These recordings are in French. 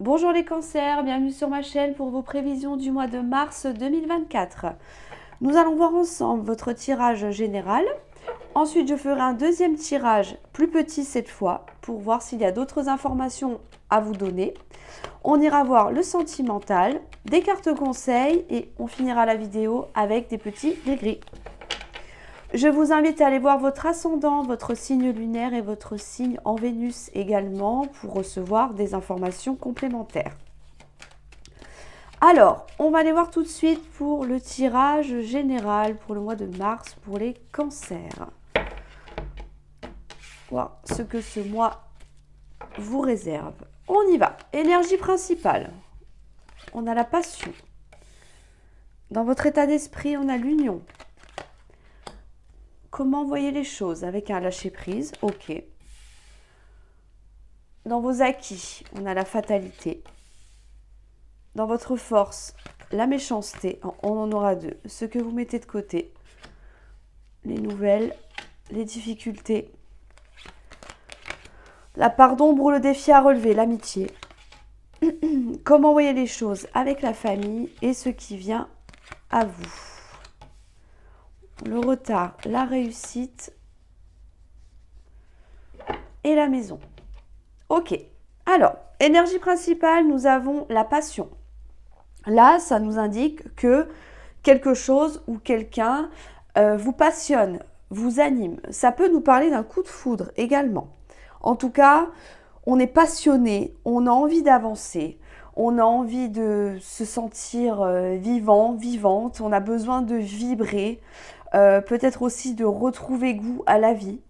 Bonjour les cancers, bienvenue sur ma chaîne pour vos prévisions du mois de mars 2024. Nous allons voir ensemble votre tirage général. Ensuite, je ferai un deuxième tirage plus petit cette fois pour voir s'il y a d'autres informations à vous donner. On ira voir le sentimental, des cartes conseils et on finira la vidéo avec des petits gris-gris. Je vous invite à aller voir votre ascendant, votre signe lunaire et votre signe en Vénus également pour recevoir des informations complémentaires. Alors, on va aller voir tout de suite pour le tirage général pour le mois de mars pour les cancers. Voir ce que ce mois vous réserve. On y va. Énergie principale. On a la passion. Dans votre état d'esprit, on a l'union. Comment voyez les choses avec un lâcher-prise? Ok. Dans vos acquis, on a la fatalité. Dans votre force, la méchanceté. On en aura deux. Ce que vous mettez de côté. Les nouvelles, les difficultés. La part d'ombre ou le défi à relever, l'amitié. Comment voyez les choses avec la famille et ce qui vient à vous. Le retard, la réussite et la maison. Ok. Alors, énergie principale, nous avons la passion. Là, ça nous indique que quelque chose ou quelqu'un vous passionne, vous anime. Ça peut nous parler d'un coup de foudre également. En tout cas, on est passionné, on a envie d'avancer, on a envie de se sentir vivant, vivante, on a besoin de vibrer, peut-être aussi de retrouver goût à la vie.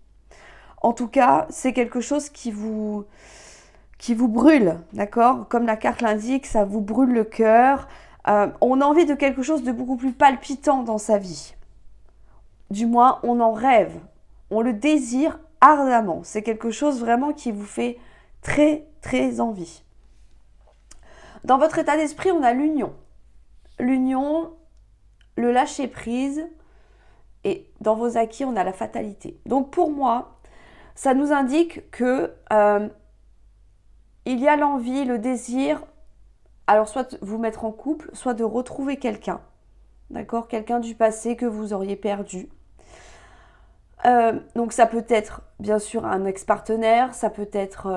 En tout cas, c'est quelque chose qui vous brûle, d'accord? Comme la carte l'indique, ça vous brûle le cœur. On a envie de quelque chose de beaucoup plus palpitant dans sa vie. Du moins, on en rêve. On le désire ardemment. C'est quelque chose vraiment qui vous fait très, très envie. Dans votre état d'esprit, on a l'union. L'union, le lâcher-prise. Et dans vos acquis, on a la fatalité. Donc pour moi, ça nous indique que il y a l'envie, le désir, alors soit de vous mettre en couple, soit de retrouver quelqu'un, d'accord, quelqu'un du passé que vous auriez perdu. Donc ça peut être bien sûr un ex-partenaire, ça peut être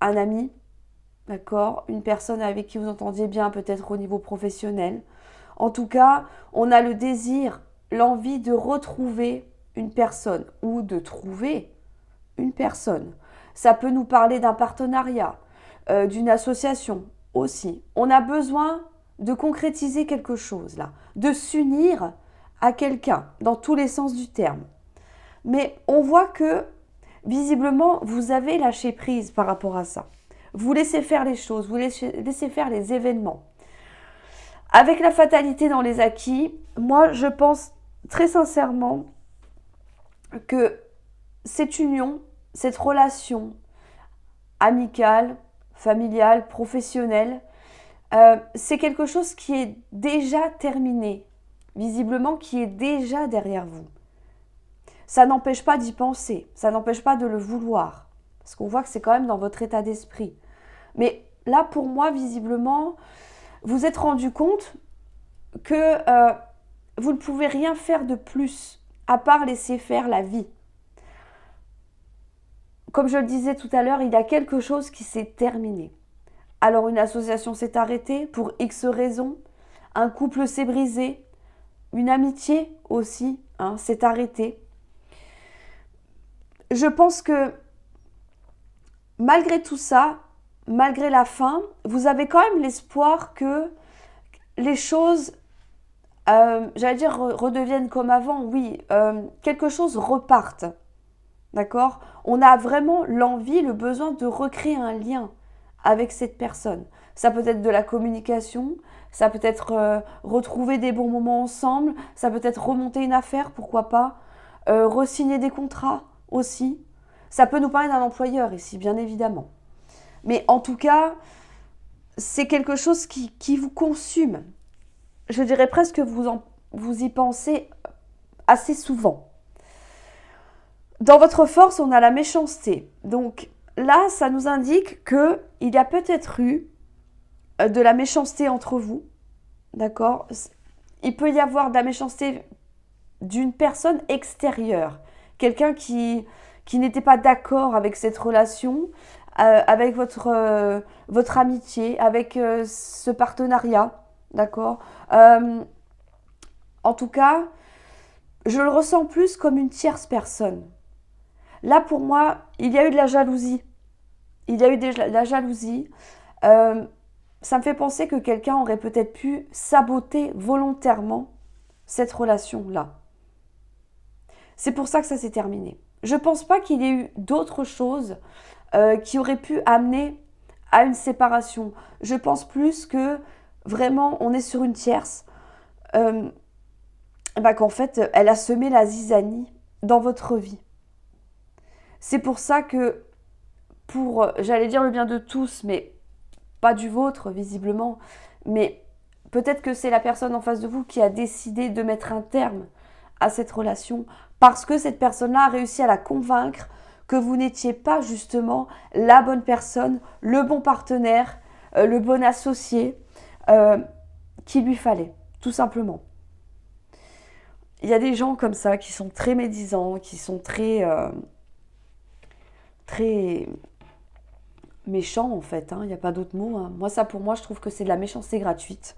un ami, d'accord, une personne avec qui vous entendiez bien, peut-être au niveau professionnel. En tout cas, on a le désir, l'envie de retrouver une personne ou de trouver une personne. Ça peut nous parler d'un partenariat, d'une association aussi. On a besoin de concrétiser quelque chose là, de s'unir à quelqu'un dans tous les sens du terme. Mais on voit que visiblement vous avez lâché prise par rapport à ça. Vous laissez faire les choses, vous laissez faire les événements. Avec la fatalité dans les acquis, moi je pense très sincèrement que cette union, cette relation amicale, familiale, professionnelle, c'est quelque chose qui est déjà terminé, visiblement qui est déjà derrière vous. Ça n'empêche pas d'y penser, ça n'empêche pas de le vouloir, parce qu'on voit que c'est quand même dans votre état d'esprit. Mais là, pour moi, visiblement, vous êtes rendu compte que vous ne pouvez rien faire de plus, à part laisser faire la vie. Comme je le disais tout à l'heure, il y a quelque chose qui s'est terminé. Alors une association s'est arrêtée pour X raisons, un couple s'est brisé, une amitié aussi s'est arrêtée. Je pense que malgré tout ça, malgré la fin, vous avez quand même l'espoir que les choses, j'allais dire redeviennent comme avant, oui, quelque chose reparte. D'accord? On a vraiment l'envie, le besoin de recréer un lien avec cette personne. Ça peut être de la communication, ça peut être retrouver des bons moments ensemble, ça peut être remonter une affaire, pourquoi pas, re-signer des contrats aussi. Ça peut nous parler d'un employeur ici, bien évidemment. Mais en tout cas, c'est quelque chose qui vous consume. Je dirais presque que vous y pensez assez souvent. Dans votre force, on a la méchanceté. Donc, là, ça nous indique qu'il y a peut-être eu de la méchanceté entre vous, d'accord? Il peut y avoir de la méchanceté d'une personne extérieure, quelqu'un qui n'était pas d'accord avec cette relation, avec votre amitié, avec ce partenariat, d'accord? En tout cas, je le ressens plus comme une tierce personne. Là, pour moi, il y a eu de la jalousie. Il y a eu de la jalousie. Euh, Ça me fait penser que quelqu'un aurait peut-être pu saboter volontairement cette relation-là. C'est pour ça que ça s'est terminé. Je ne pense pas qu'il y ait eu d'autres choses qui auraient pu amener à une séparation. Je pense plus que vraiment on est sur une tierce, qu'en fait elle a semé la zizanie dans votre vie. C'est pour ça que j'allais dire le bien de tous, mais pas du vôtre visiblement, mais peut-être que c'est la personne en face de vous qui a décidé de mettre un terme à cette relation parce que cette personne-là a réussi à la convaincre que vous n'étiez pas justement la bonne personne, le bon partenaire, le bon associé qu'il lui fallait, tout simplement. Il y a des gens comme ça qui sont très médisants, qui sont très méchants en fait, hein. Il n'y a pas d'autre mot, hein. Moi, ça pour moi, je trouve que c'est de la méchanceté gratuite.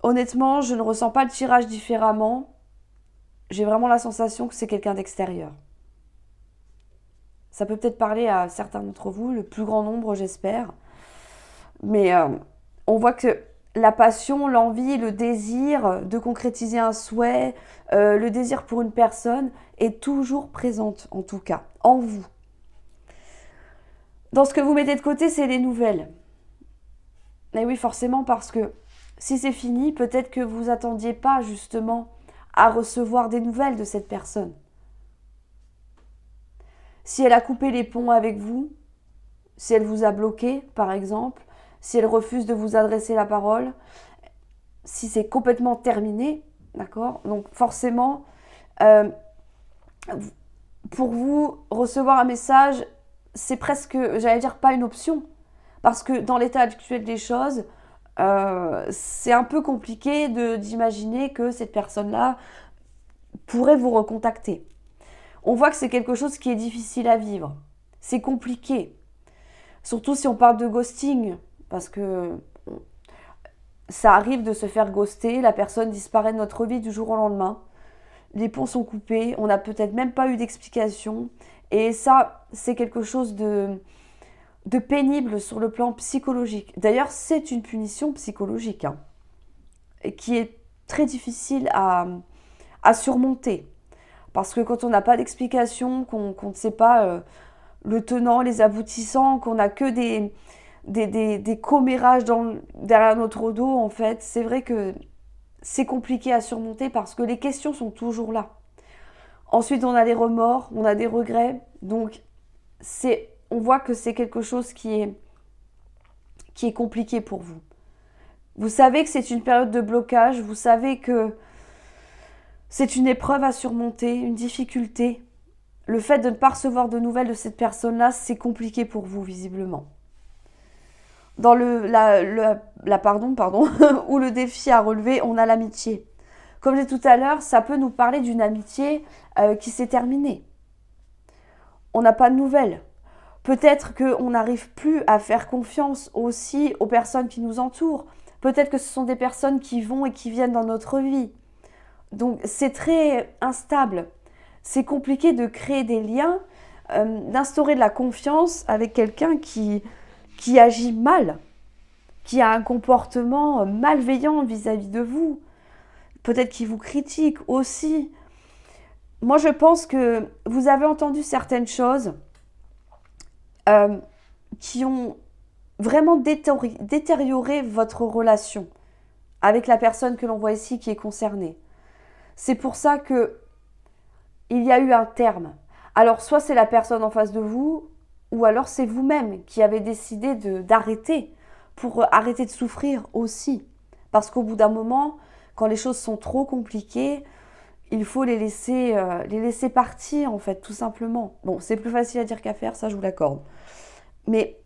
Honnêtement, je ne ressens pas le tirage différemment. J'ai vraiment la sensation que c'est quelqu'un d'extérieur. Ça peut peut-être parler à certains d'entre vous, le plus grand nombre j'espère. Mais on voit que la passion, l'envie, le désir de concrétiser un souhait, le désir pour une personne est toujours présente en tout cas, en vous. Dans ce que vous mettez de côté, c'est les nouvelles. Et oui, forcément, parce que si c'est fini, peut-être que vous attendiez pas justement à recevoir des nouvelles de cette personne. Si elle a coupé les ponts avec vous, si elle vous a bloqué, par exemple, si elle refuse de vous adresser la parole, si c'est complètement terminé, d'accord? Donc forcément, pour vous, recevoir un message, c'est presque, j'allais dire, pas une option. Parce que dans l'état actuel des choses, c'est un peu compliqué d'imaginer que cette personne-là pourrait vous recontacter. On voit que c'est quelque chose qui est difficile à vivre. C'est compliqué. Surtout si on parle de ghosting, parce que ça arrive de se faire ghoster, la personne disparaît de notre vie du jour au lendemain, les ponts sont coupés, on n'a peut-être même pas eu d'explication, et ça, c'est quelque chose de pénible sur le plan psychologique. D'ailleurs, c'est une punition psychologique, hein, qui est très difficile à surmonter. Parce que quand on n'a pas d'explication, qu'on ne sait pas le tenant, les aboutissants, qu'on n'a que des commérages derrière notre dos, en fait, c'est vrai que c'est compliqué à surmonter parce que les questions sont toujours là. Ensuite, on a les remords, on a des regrets. Donc, on voit que c'est quelque chose qui est compliqué pour vous. Vous savez que c'est une période de blocage, vous savez que c'est une épreuve à surmonter, une difficulté. Le fait de ne pas recevoir de nouvelles de cette personne-là, c'est compliqué pour vous, visiblement. Dans ou le défi à relever, on a l'amitié. Comme j'ai dit tout à l'heure, ça peut nous parler d'une amitié qui s'est terminée. On n'a pas de nouvelles. Peut-être qu'on n'arrive plus à faire confiance aussi aux personnes qui nous entourent. Peut-être que ce sont des personnes qui vont et qui viennent dans notre vie. Donc c'est très instable. C'est compliqué de créer des liens, d'instaurer de la confiance avec quelqu'un qui agit mal, qui a un comportement malveillant vis-à-vis de vous. Peut-être qu'il vous critique aussi. Moi, je pense que vous avez entendu certaines choses qui ont vraiment détérioré votre relation avec la personne que l'on voit ici qui est concernée. C'est pour ça que il y a eu un terme. Alors, soit c'est la personne en face de vous, ou alors c'est vous-même qui avez décidé d'arrêter pour arrêter de souffrir aussi. Parce qu'au bout d'un moment, quand les choses sont trop compliquées, il faut les laisser partir, en fait, tout simplement. Bon, c'est plus facile à dire qu'à faire, ça, je vous l'accorde. Mais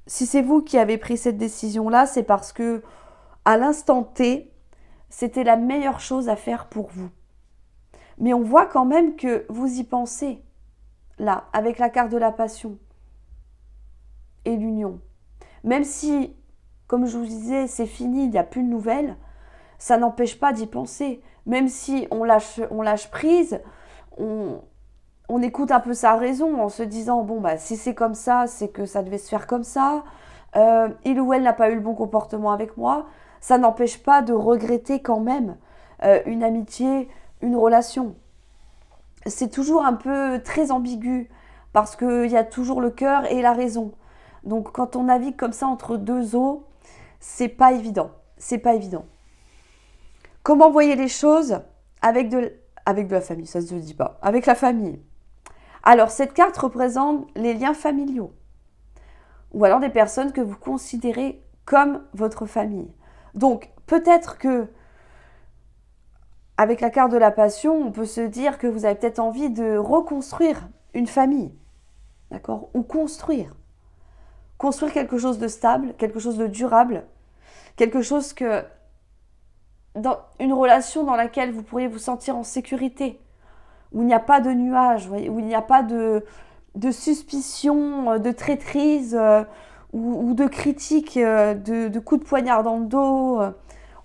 si c'est vous qui avez pris cette décision-là, c'est parce que, à l'instant T, c'était la meilleure chose à faire pour vous. Mais on voit quand même que vous y pensez, là, avec la carte de la passion et l'union. Même si, comme je vous disais, c'est fini, il n'y a plus de nouvelles, ça n'empêche pas d'y penser. Même si on lâche prise, on écoute un peu sa raison en se disant, bon, bah, si c'est comme ça, c'est que ça devait se faire comme ça. Il ou elle n'a pas eu le bon comportement avec moi. Ça n'empêche pas de regretter quand même une amitié, une relation. C'est toujours un peu très ambigu parce qu'il y a toujours le cœur et la raison. Donc quand on navigue comme ça entre deux eaux, c'est pas évident. C'est pas évident. Comment voyez les choses avec de la famille, ça se dit pas, avec la famille. Alors cette carte représente les liens familiaux ou alors des personnes que vous considérez comme votre famille. Donc peut-être que avec la carte de la passion, on peut se dire que vous avez peut-être envie de reconstruire une famille, d'accord? Ou construire. Construire quelque chose de stable, quelque chose de durable, quelque chose que dans une relation dans laquelle vous pourriez vous sentir en sécurité, où il n'y a pas de nuages, où il n'y a pas de suspicion, de traîtrise ou de critiques, de coups de poignard dans le dos.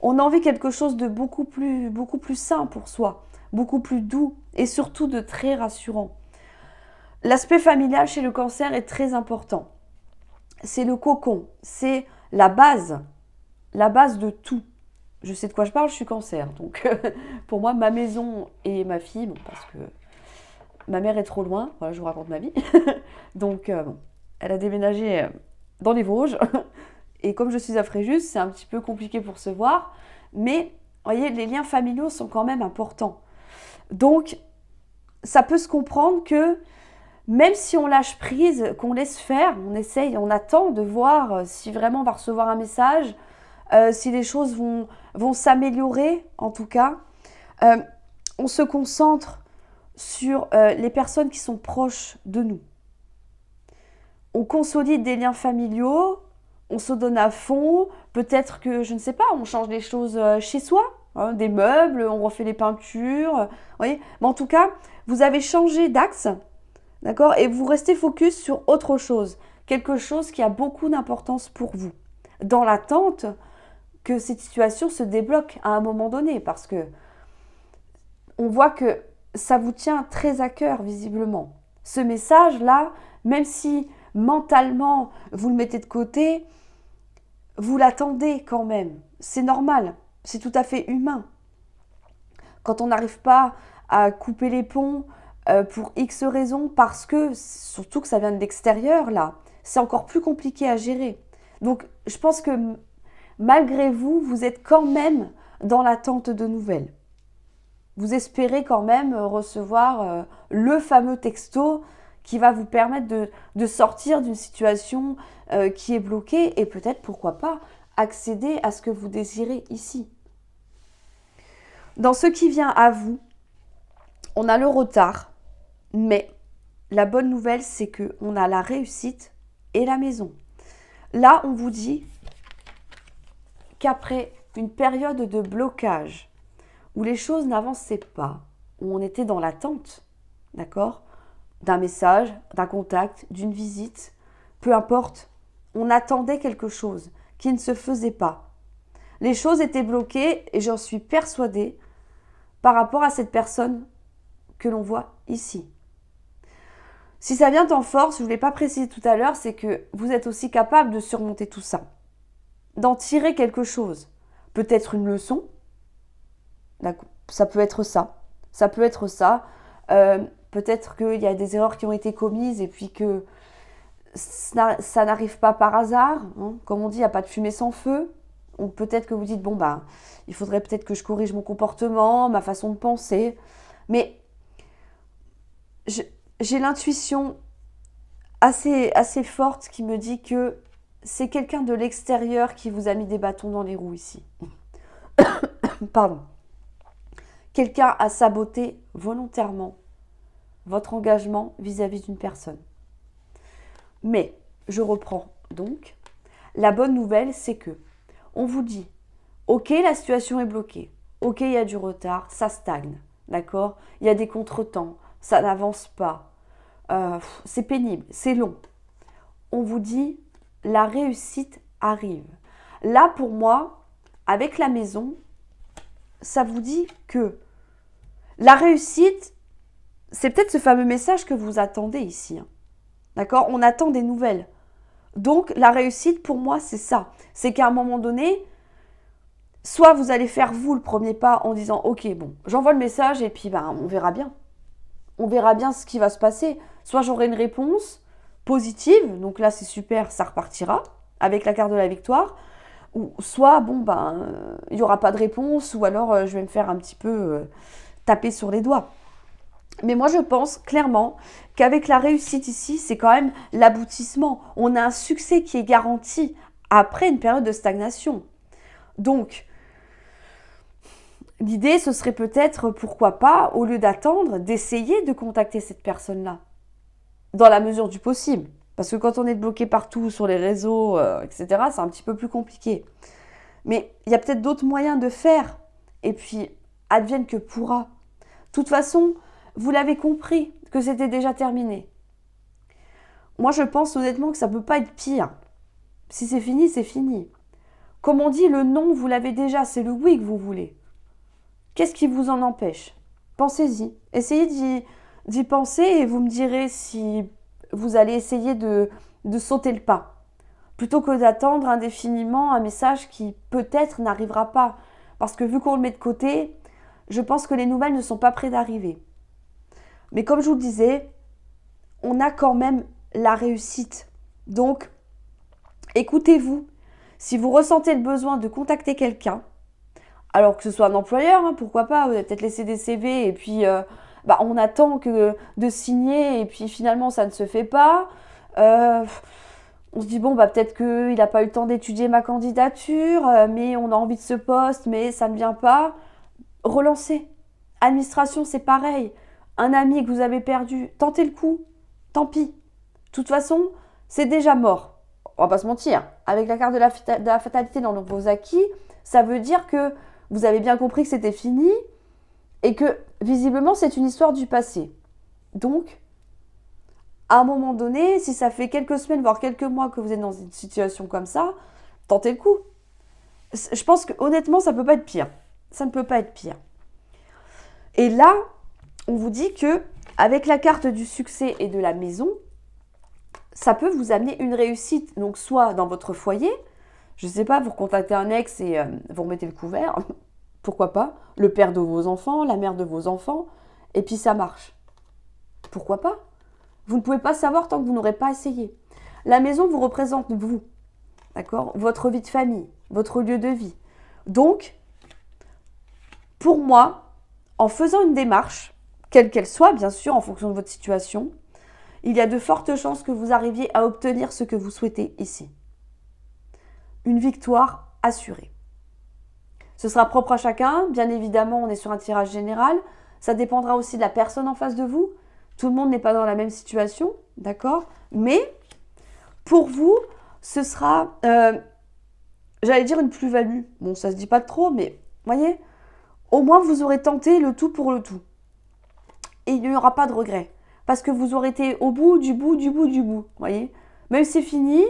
On a envie de quelque chose de beaucoup plus sain pour soi, beaucoup plus doux et surtout de très rassurant. L'aspect familial chez le cancer est très important. C'est le cocon, c'est la base de tout. Je sais de quoi je parle, je suis cancer. Donc pour moi, ma maison et ma fille, bon, parce que ma mère est trop loin, voilà, je vous raconte ma vie. Donc bon, elle a déménagé dans les Vosges. Et comme je suis à Fréjus, c'est un petit peu compliqué pour se voir. Mais, vous voyez, les liens familiaux sont quand même importants. Donc, ça peut se comprendre que même si on lâche prise, qu'on laisse faire, on essaye, on attend de voir si vraiment on va recevoir un message, si les choses vont s'améliorer, en tout cas. On se concentre sur les personnes qui sont proches de nous. On consolide des liens familiaux, on se donne à fond, peut-être que, je ne sais pas, on change des choses chez soi, hein, des meubles, on refait les peintures, vous voyez. Mais en tout cas, vous avez changé d'axe, d'accord, et vous restez focus sur autre chose, quelque chose qui a beaucoup d'importance pour vous, dans l'attente que cette situation se débloque à un moment donné, parce que on voit que ça vous tient très à cœur, visiblement. Ce message-là, même si mentalement vous le mettez de côté, vous l'attendez quand même. C'est normal, c'est tout à fait humain. Quand on n'arrive pas à couper les ponts pour X raisons, parce que, surtout que ça vient de l'extérieur, là, c'est encore plus compliqué à gérer. Donc, je pense que malgré vous, vous êtes quand même dans l'attente de nouvelles. Vous espérez quand même recevoir le fameux texto qui va vous permettre de sortir d'une situation qui est bloquée et peut-être, pourquoi pas, accéder à ce que vous désirez ici. Dans ce qui vient à vous, on a le retard, mais la bonne nouvelle, c'est qu'on a la réussite et la maison. Là, on vous dit qu'après une période de blocage, où les choses n'avançaient pas, où on était dans l'attente, d'accord, d'un message, d'un contact, d'une visite, peu importe, on attendait quelque chose qui ne se faisait pas. Les choses étaient bloquées et j'en suis persuadée par rapport à cette personne que l'on voit ici. Si ça vient en force, je ne l'ai pas précisé tout à l'heure, c'est que vous êtes aussi capable de surmonter tout ça, d'en tirer quelque chose, peut-être une leçon. Ça peut être ça. Ça peut être ça. Peut-être qu'il y a des erreurs qui ont été commises et puis que ça n'arrive pas par hasard. Hein. Comme on dit, il n'y a pas de fumée sans feu. Ou peut-être que vous dites, bon, bah, il faudrait peut-être que je corrige mon comportement, ma façon de penser. Mais j'ai l'intuition assez forte qui me dit que c'est quelqu'un de l'extérieur qui vous a mis des bâtons dans les roues ici. Pardon. quelqu'un a saboté volontairement votre engagement vis-à-vis d'une personne. Mais, je reprends donc, la bonne nouvelle, c'est que on vous dit, ok, la situation est bloquée, ok, il y a du retard, ça stagne, d'accord? Il y a des contretemps, ça n'avance pas, c'est pénible, c'est long. On vous dit, la réussite arrive. Là, pour moi, avec la maison, ça vous dit que la réussite, c'est peut-être ce fameux message que vous attendez ici. Hein. D'accord? On attend des nouvelles. Donc, la réussite, pour moi, c'est ça. C'est qu'à un moment donné, soit vous allez faire, vous, le premier pas en disant « Ok, bon, j'envoie le message et puis on verra bien. On verra bien ce qui va se passer. » Soit j'aurai une réponse positive, donc là, c'est super, ça repartira avec la carte de la victoire. Ou soit, il n'y aura pas de réponse ou alors je vais me faire un petit peu taper sur les doigts. Mais moi, je pense clairement qu'avec la réussite ici, c'est quand même l'aboutissement. On a un succès qui est garanti après une période de stagnation. Donc, l'idée, ce serait peut-être, pourquoi pas, au lieu d'attendre, d'essayer de contacter cette personne-là, dans la mesure du possible. Parce que quand on est bloqué partout sur les réseaux, etc., c'est un petit peu plus compliqué. Mais il y a peut-être d'autres moyens de faire. Et puis, advienne que pourra. De toute façon, vous l'avez compris, que c'était déjà terminé. Moi, je pense honnêtement que ça ne peut pas être pire. Si c'est fini, c'est fini. Comme on dit, le non, vous l'avez déjà, c'est le oui que vous voulez. Qu'est-ce qui vous en empêche? Pensez-y. Essayez d'y penser et vous me direz si vous allez essayer de sauter le pas. Plutôt que d'attendre indéfiniment un message qui peut-être n'arrivera pas. Parce que vu qu'on le met de côté, je pense que les nouvelles ne sont pas près d'arriver. Mais comme je vous le disais, on a quand même la réussite. Donc, écoutez-vous. Si vous ressentez le besoin de contacter quelqu'un, alors que ce soit un employeur, hein, pourquoi pas, vous avez peut-être laissé des CV et puis on attend de signer et puis finalement ça ne se fait pas. On se dit peut-être qu'il n'a pas eu le temps d'étudier ma candidature, mais on a envie de ce poste, mais ça ne vient pas. Relancez. Administration, c'est pareil. Un ami que vous avez perdu, tentez le coup. Tant pis. De toute façon, c'est déjà mort. On va pas se mentir. Avec la carte de la fatalité dans vos acquis, ça veut dire que vous avez bien compris que c'était fini et que visiblement c'est une histoire du passé. Donc, à un moment donné, si ça fait quelques semaines, voire quelques mois que vous êtes dans une situation comme ça, tentez le coup. Je pense que honnêtement, ça ne peut pas être pire. Ça ne peut pas être pire. Et là, on vous dit que avec la carte du succès et de la maison, ça peut vous amener une réussite. Donc, soit dans votre foyer, je ne sais pas, vous recontactez un ex et vous remettez le couvert, pourquoi pas, le père de vos enfants, la mère de vos enfants, et puis ça marche. Pourquoi pas? Vous ne pouvez pas savoir tant que vous n'aurez pas essayé. La maison vous représente vous, d'accord? Votre vie de famille, votre lieu de vie. Donc, pour moi, en faisant une démarche, quelle qu'elle soit, bien sûr, en fonction de votre situation, il y a de fortes chances que vous arriviez à obtenir ce que vous souhaitez ici. Une victoire assurée. Ce sera propre à chacun. Bien évidemment, on est sur un tirage général. Ça dépendra aussi de la personne en face de vous. Tout le monde n'est pas dans la même situation, d'accord? Mais pour vous, ce sera, j'allais dire une plus-value. Bon, ça se dit pas trop, mais voyez, au moins vous aurez tenté le tout pour le tout. Et il n'y aura pas de regret. Parce que vous aurez été au bout, du bout, du bout, du bout. Voyez? Même si c'est fini,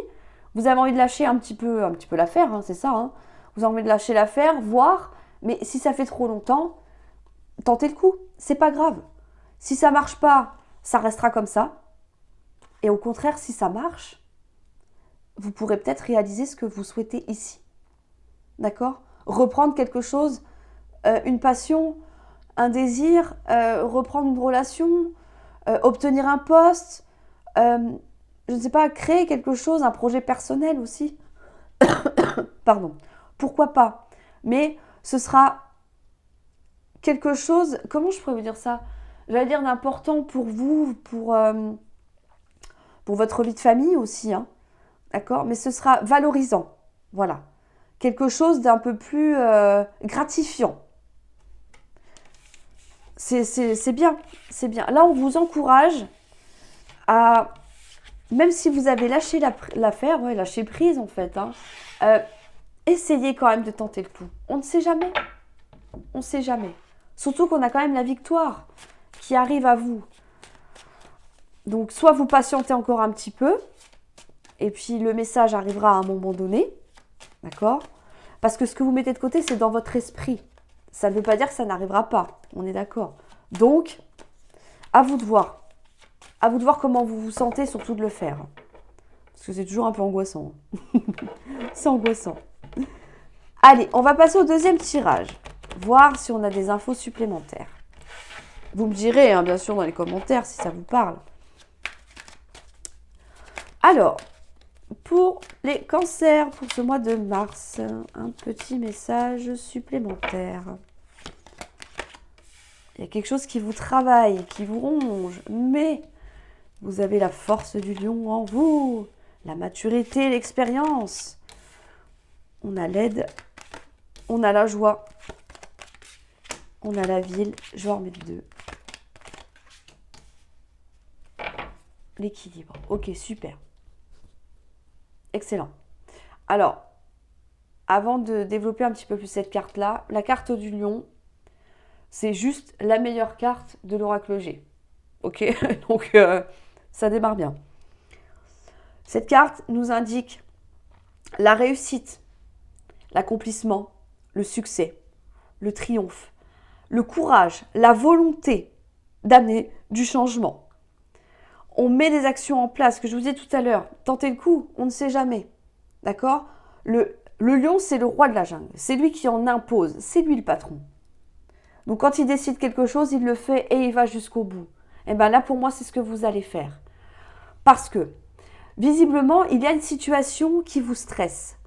vous avez envie de lâcher un petit peu l'affaire, hein, c'est ça. Hein. Vous avez envie de lâcher l'affaire, voir. Mais si ça fait trop longtemps, tentez le coup. C'est pas grave. Si ça marche pas, ça restera comme ça. Et au contraire, si ça marche, vous pourrez peut-être réaliser ce que vous souhaitez ici. D'accord? Reprendre quelque chose, une passion, un désir, reprendre une relation, obtenir un poste, je ne sais pas, créer quelque chose, un projet personnel aussi. Pardon. Pourquoi pas? Mais ce sera quelque chose, comment je pourrais vous dire ça? J'allais dire d'important pour vous, pour votre vie de famille aussi, hein, d'accord? Mais ce sera valorisant, voilà. Quelque chose d'un peu plus gratifiant. C'est bien, c'est bien. Là, on vous encourage à, même si vous avez lâché l'affaire, ouais, lâché prise en fait, hein, essayez quand même de tenter le coup. On ne sait jamais, on ne sait jamais. Surtout qu'on a quand même la victoire qui arrive à vous. Donc, soit vous patientez encore un petit peu, et puis le message arrivera à un moment donné, d'accord? Parce que ce que vous mettez de côté, c'est dans votre esprit. Ça ne veut pas dire que ça n'arrivera pas, on est d'accord. Donc, à vous de voir. À vous de voir comment vous vous sentez, surtout de le faire. Parce que c'est toujours un peu angoissant. C'est angoissant. Allez, on va passer au deuxième tirage. Voir si on a des infos supplémentaires. Vous me direz, hein, bien sûr, dans les commentaires, si ça vous parle. Alors, pour les cancers, pour ce mois de mars, un petit message supplémentaire. Il y a quelque chose qui vous travaille, qui vous ronge, mais vous avez la force du lion en vous, la maturité, l'expérience. On a l'aide, on a la joie, on a la ville. Je vais en remettre 2. L'équilibre. Ok, super. Excellent. Alors, avant de développer un petit peu plus cette carte-là, la carte du lion, c'est juste la meilleure carte de l'oracle G. Ok, donc ça démarre bien. Cette carte nous indique la réussite, l'accomplissement, le succès, le triomphe, le courage, la volonté d'amener du changement. On met des actions en place, que je vous disais tout à l'heure. Tentez le coup, on ne sait jamais. D'accord ? Le lion, c'est le roi de la jungle. C'est lui qui en impose. C'est lui le patron. Donc quand il décide quelque chose, il le fait et il va jusqu'au bout. Et bien là, pour moi, c'est ce que vous allez faire. Parce que, visiblement, il y a une situation qui vous stresse.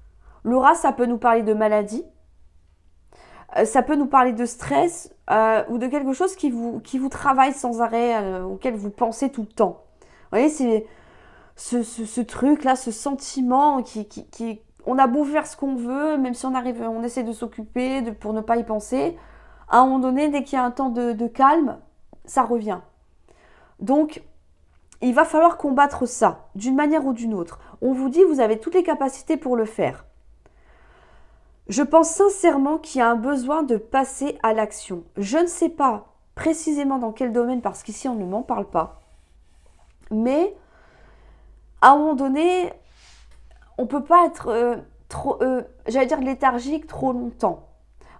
Laura, ça peut nous parler de maladie. Ça peut nous parler de stress ou de quelque chose qui vous travaille sans arrêt, auquel vous pensez tout le temps. Vous voyez, c'est ce truc-là, ce sentiment qui... On a beau faire ce qu'on veut, même si on essaie de s'occuper pour ne pas y penser. À un moment donné, dès qu'il y a un temps de calme, ça revient. Donc, il va falloir combattre ça, d'une manière ou d'une autre. On vous dit, vous avez toutes les capacités pour le faire. Je pense sincèrement qu'il y a un besoin de passer à l'action. Je ne sais pas précisément dans quel domaine, parce qu'ici, on ne m'en parle pas. Mais, à un moment donné, on ne peut pas être j'allais dire léthargique trop longtemps.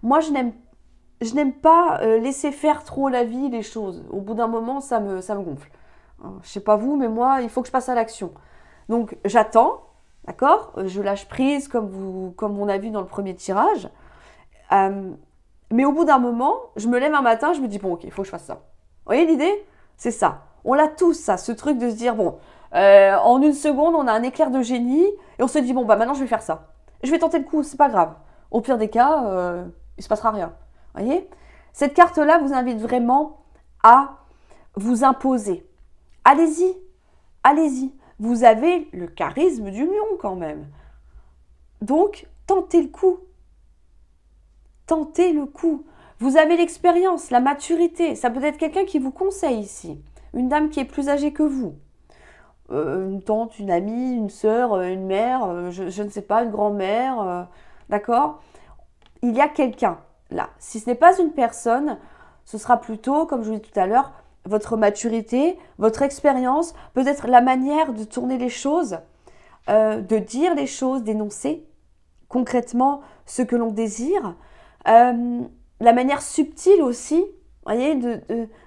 Moi, je n'aime pas laisser faire trop la vie, les choses. Au bout d'un moment, ça me gonfle. Je ne sais pas vous, mais moi, il faut que je passe à l'action. Donc, j'attends, d'accord ? Je lâche prise, comme on a vu dans le premier tirage. Mais au bout d'un moment, je me lève un matin, je me dis, bon, ok, il faut que je fasse ça. Vous voyez l'idée ? C'est ça. On l'a tous, ça, ce truc de se dire, bon, en une seconde, on a un éclair de génie, et on se dit, bon, bah maintenant, je vais faire ça. Je vais tenter le coup, c'est pas grave. Au pire des cas, il se passera rien. Vous voyez ? Cette carte-là vous invite vraiment à vous imposer. Allez-y, allez-y. Vous avez le charisme du lion quand même. Donc, tentez le coup. Tentez le coup. Vous avez l'expérience, la maturité. Ça peut être quelqu'un qui vous conseille ici. Une dame qui est plus âgée que vous. Une tante, une amie, une sœur, une mère, je ne sais pas, une grand-mère. D'accord ? Il y a quelqu'un là. Si ce n'est pas une personne, ce sera plutôt, comme je vous l'ai dit tout à l'heure, votre maturité, votre expérience, peut-être la manière de tourner les choses, de dire les choses, d'énoncer concrètement ce que l'on désire, la manière subtile aussi, voyez,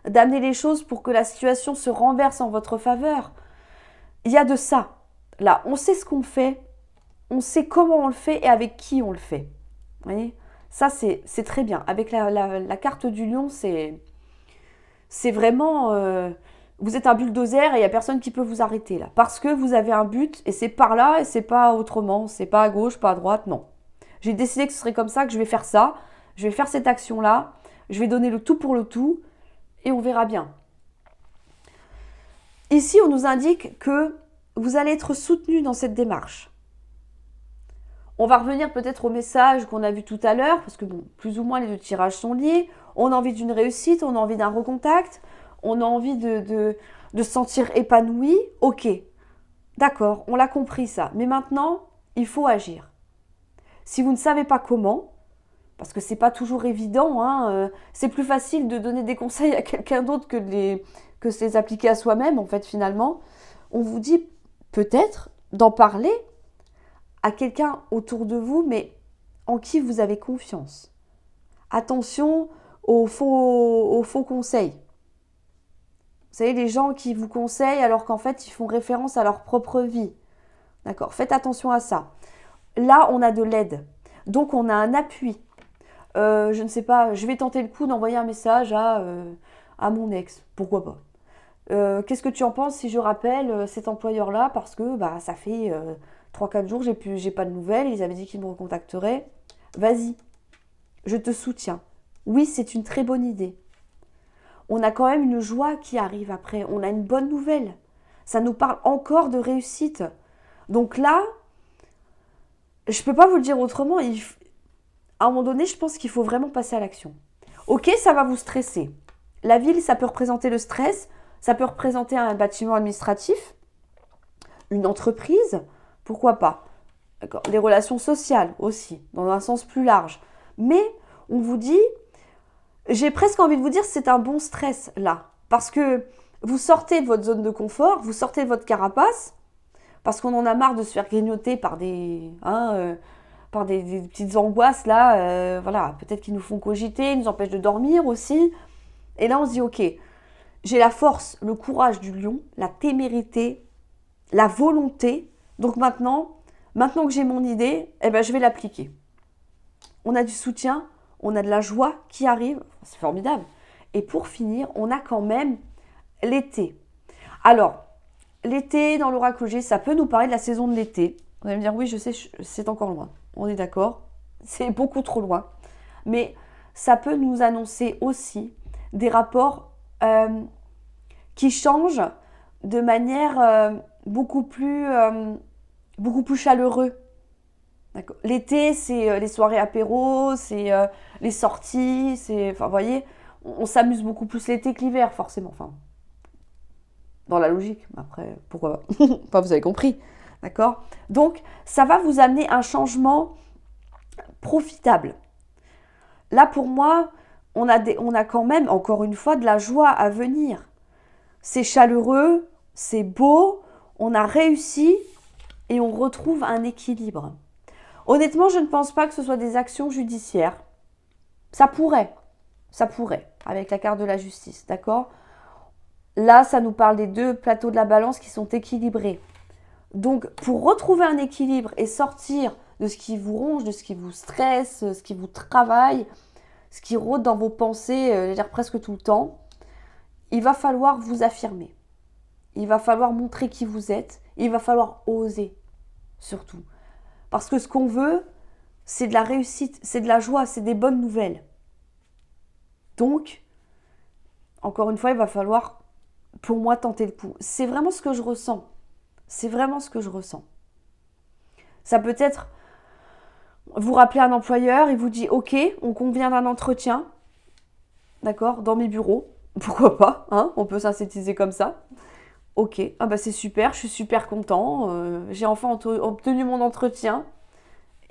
d'amener les choses pour que la situation se renverse en votre faveur. Il y a de ça. Là, on sait ce qu'on fait, on sait comment on le fait et avec qui on le fait. Vous voyez ? Ça, c'est très bien. Avec la carte du lion, c'est vraiment... vous êtes un bulldozer et il n'y a personne qui peut vous arrêter là. Parce que vous avez un but et c'est par là et c'est pas autrement. C'est pas à gauche, pas à droite, non. J'ai décidé que ce serait comme ça, que je vais faire ça. Je vais faire cette action-là. Je vais donner le tout pour le tout et on verra bien. Ici, on nous indique que vous allez être soutenu dans cette démarche. On va revenir peut-être au message qu'on a vu tout à l'heure, parce que bon, plus ou moins les deux tirages sont liés. On a envie d'une réussite, on a envie d'un recontact, on a envie de se sentir épanoui. Ok, d'accord, on l'a compris ça. Mais maintenant, il faut agir. Si vous ne savez pas comment, parce que c'est pas toujours évident, hein, c'est plus facile de donner des conseils à quelqu'un d'autre que de les appliquer à soi-même, en fait, finalement. On vous dit peut-être d'en parler à quelqu'un autour de vous, mais en qui vous avez confiance. Attention aux faux conseils. Vous savez, les gens qui vous conseillent alors qu'en fait, ils font référence à leur propre vie. D'accord ? Faites attention à ça. Là, on a de l'aide. Donc, on a un appui. Je ne sais pas, je vais tenter le coup d'envoyer un message à mon ex. Pourquoi pas ? Qu'est-ce que tu en penses si je rappelle cet employeur-là parce que ça fait 3-4 jours, j'ai pas de nouvelles, ils avaient dit qu'ils me recontacteraient. Vas-y, je te soutiens. Oui, c'est une très bonne idée. On a quand même une joie qui arrive après, on a une bonne nouvelle. Ça nous parle encore de réussite. Donc là, je peux pas vous le dire autrement, à un moment donné, je pense qu'il faut vraiment passer à l'action. Ok, ça va vous stresser. La ville, ça peut représenter le stress, ça peut représenter un bâtiment administratif, une entreprise, pourquoi pas. D'accord. Les relations sociales aussi, dans un sens plus large. Mais on vous dit, j'ai presque envie de vous dire, c'est un bon stress là. Parce que vous sortez de votre zone de confort, vous sortez de votre carapace, parce qu'on en a marre de se faire grignoter par des petites angoisses là, voilà, peut-être qui nous font cogiter, nous empêchent de dormir aussi. Et là, on se dit, ok, j'ai la force, le courage du lion, la témérité, la volonté. Donc maintenant que j'ai mon idée, je vais l'appliquer. On a du soutien, on a de la joie qui arrive, c'est formidable. Et pour finir, on a quand même l'été. Alors, l'été, dans l'oracle G, ça peut nous parler de la saison de l'été. Vous allez me dire, oui, je sais, c'est encore loin. On est d'accord, c'est beaucoup trop loin. Mais ça peut nous annoncer aussi des rapports qui changent de manière beaucoup plus chaleureux. D'accord. L'été, c'est les soirées apéro, c'est les sorties, vous voyez, on s'amuse beaucoup plus l'été que l'hiver, forcément. Enfin, dans la logique. Après, pourquoi pas. Enfin, vous avez compris. D'accord ? Donc, ça va vous amener un changement profitable. Là, pour moi, on a quand même, encore une fois, de la joie à venir. C'est chaleureux, c'est beau, on a réussi et on retrouve un équilibre. Honnêtement, je ne pense pas que ce soit des actions judiciaires. Ça pourrait, avec la carte de la justice, d'accord ? Là, ça nous parle des deux plateaux de la balance qui sont équilibrés. Donc, pour retrouver un équilibre et sortir de ce qui vous ronge, de ce qui vous stresse, ce qui vous travaille, ce qui rôde dans vos pensées, je veux dire presque tout le temps, il va falloir vous affirmer. Il va falloir montrer qui vous êtes. Il va falloir oser, surtout. Parce que ce qu'on veut, c'est de la réussite, c'est de la joie, c'est des bonnes nouvelles. Donc, encore une fois, il va falloir, pour moi, tenter le coup. C'est vraiment ce que je ressens. C'est vraiment ce que je ressens. Ça peut être, vous rappelez un employeur, il vous dit, ok, on convient d'un entretien, d'accord, dans mes bureaux. Pourquoi pas, hein, on peut synthétiser comme ça. Ok, c'est super, je suis super content, j'ai enfin obtenu mon entretien.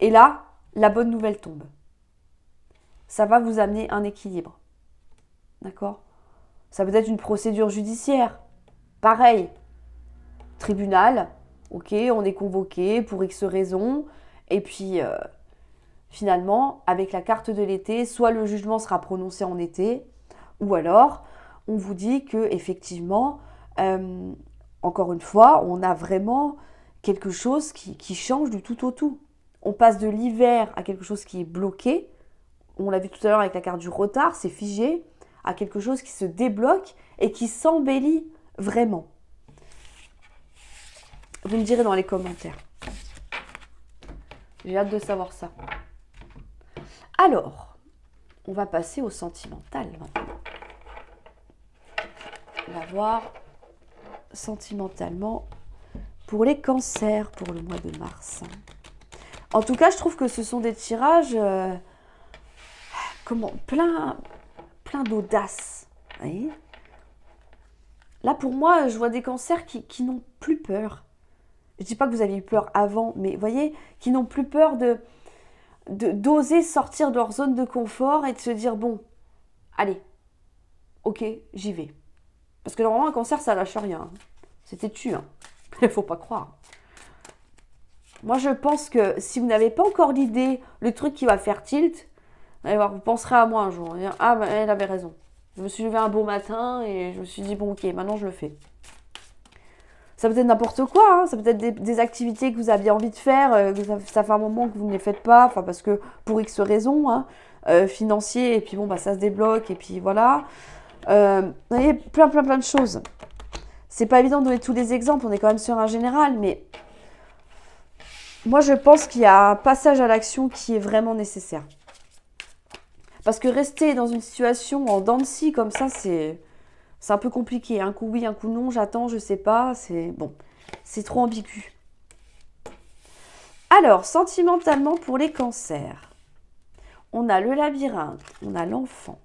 Et là, la bonne nouvelle tombe. Ça va vous amener un équilibre. D'accord ? Ça peut être une procédure judiciaire. Pareil. Tribunal, ok, on est convoqué pour X raisons. Et puis, finalement, avec la carte de l'été, soit le jugement sera prononcé en été, ou alors, on vous dit que effectivement, encore une fois, on a vraiment quelque chose qui change du tout au tout. On passe de l'hiver à quelque chose qui est bloqué. On l'a vu tout à l'heure avec la carte du retard, c'est figé, à quelque chose qui se débloque et qui s'embellit vraiment. Vous me direz dans les commentaires. J'ai hâte de savoir ça. Alors, on va passer au sentimental maintenant. On va voir sentimentalement pour les cancers pour le mois de mars. En tout cas, je trouve que ce sont des tirages plein plein d'audace. Vous voyez ? Là, pour moi, je vois des cancers qui n'ont plus peur. Je ne dis pas que vous avez eu peur avant, mais vous voyez, qui n'ont plus peur d'oser sortir de leur zone de confort et de se dire, bon, allez, ok, j'y vais. Parce que normalement, un cancer, ça lâche rien. C'est têtu, hein. Il ne faut pas croire. Moi, je pense que si vous n'avez pas encore l'idée, le truc qui va faire tilt, allez voir, vous penserez à moi un jour. Ah, bah, elle avait raison. Je me suis levée un beau matin et je me suis dit, bon, ok, maintenant je le fais. Ça peut être n'importe quoi, hein. Ça peut être des activités que vous aviez envie de faire, que ça fait un moment que vous ne les faites pas, enfin parce que pour X raisons, hein, financiers, et puis bon, bah, ça se débloque, et puis voilà. Vous voyez, plein de choses. C'est pas évident de donner tous les exemples, on est quand même sur un général, mais moi je pense qu'il y a un passage à l'action qui est vraiment nécessaire. Parce que rester dans une situation en dents de scie comme ça, c'est un peu compliqué. Un coup oui, un coup non, j'attends, je sais pas. C'est trop ambigu. Alors, sentimentalement pour les cancers, on a le labyrinthe, on a l'enfant,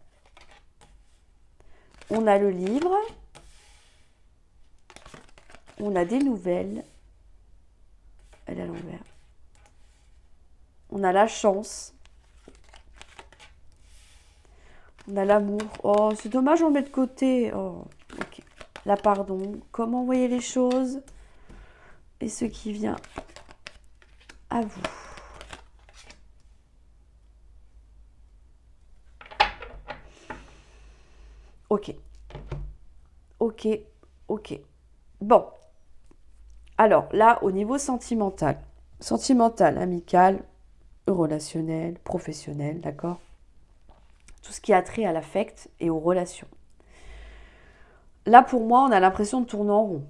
on a le livre, on a des nouvelles, elle est à l'envers, on a la chance, on a l'amour. Oh, c'est dommage, on le met de côté. Oh, ok. La pardon, comment voyez les choses et ce qui vient à vous. Ok. Ok, ok. Bon. Alors là, au niveau sentimental, amical, relationnel, professionnel, d'accord ? Tout ce qui a trait à l'affect et aux relations. Là, pour moi, on a l'impression de tourner en rond.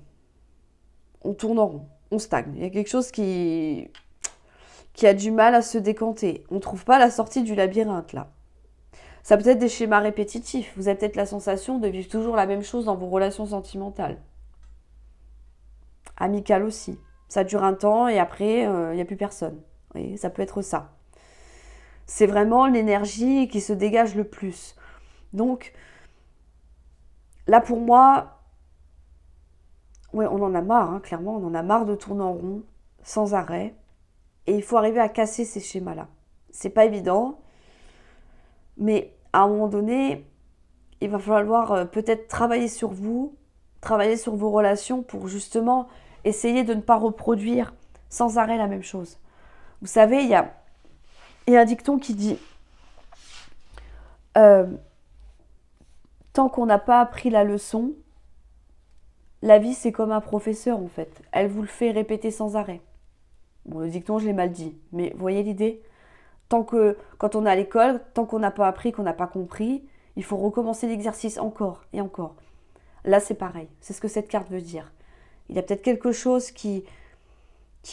On tourne en rond, on stagne. Il y a quelque chose qui a du mal à se décanter. On ne trouve pas la sortie du labyrinthe, là. Ça peut être des schémas répétitifs. Vous avez peut-être la sensation de vivre toujours la même chose dans vos relations sentimentales. Amicales aussi. Ça dure un temps et après, il n'y a plus personne. Vous voyez, ça peut être ça. C'est vraiment l'énergie qui se dégage le plus. Donc, là pour moi, ouais, on en a marre, hein, clairement, on en a marre de tourner en rond, sans arrêt. Et il faut arriver à casser ces schémas-là. C'est pas évident, mais à un moment donné, il va falloir peut-être travailler sur vous, travailler sur vos relations pour justement essayer de ne pas reproduire sans arrêt la même chose. Vous savez, il y a un dicton qui dit tant qu'on n'a pas appris la leçon, la vie c'est comme un professeur en fait. Elle vous le fait répéter sans arrêt. Bon, le dicton, je l'ai mal dit, mais vous voyez l'idée ? Quand on est à l'école, tant qu'on n'a pas appris, qu'on n'a pas compris, il faut recommencer l'exercice encore et encore. Là, c'est pareil. C'est ce que cette carte veut dire. Il y a peut-être quelque chose qui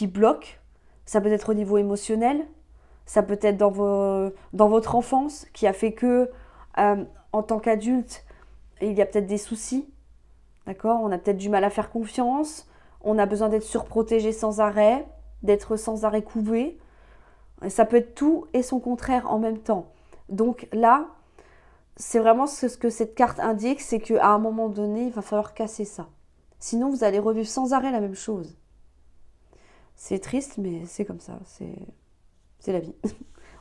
bloque. Ça peut être au niveau émotionnel. Ça peut être dans votre enfance qui a fait que, en tant qu'adulte, il y a peut-être des soucis. D'accord ? On a peut-être du mal à faire confiance. On a besoin d'être surprotégé sans arrêt, d'être sans arrêt couvé. Ça peut être tout et son contraire en même temps. Donc là, c'est vraiment ce que cette carte indique, c'est qu'à un moment donné, il va falloir casser ça. Sinon, vous allez revivre sans arrêt la même chose. C'est triste, mais c'est comme ça. C'est la vie.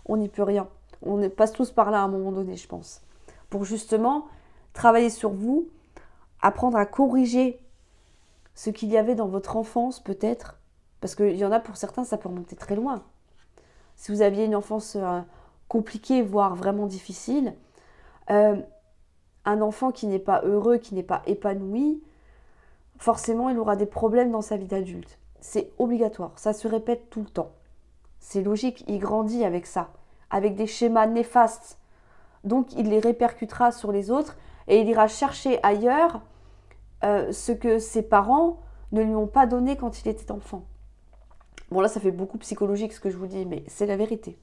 On n'y peut rien. On passe tous par là à un moment donné, je pense. Pour justement travailler sur vous, apprendre à corriger ce qu'il y avait dans votre enfance, peut-être. Parce qu'il y en a pour certains, ça peut remonter très loin. Si vous aviez une enfance compliquée, voire vraiment difficile, un enfant qui n'est pas heureux, qui n'est pas épanoui, forcément, il aura des problèmes dans sa vie d'adulte. C'est obligatoire, ça se répète tout le temps. C'est logique, il grandit avec ça, avec des schémas néfastes. Donc, il les répercutera sur les autres et il ira chercher ailleurs ce que ses parents ne lui ont pas donné quand il était enfant. Bon, là, ça fait beaucoup psychologique ce que je vous dis, mais c'est la vérité.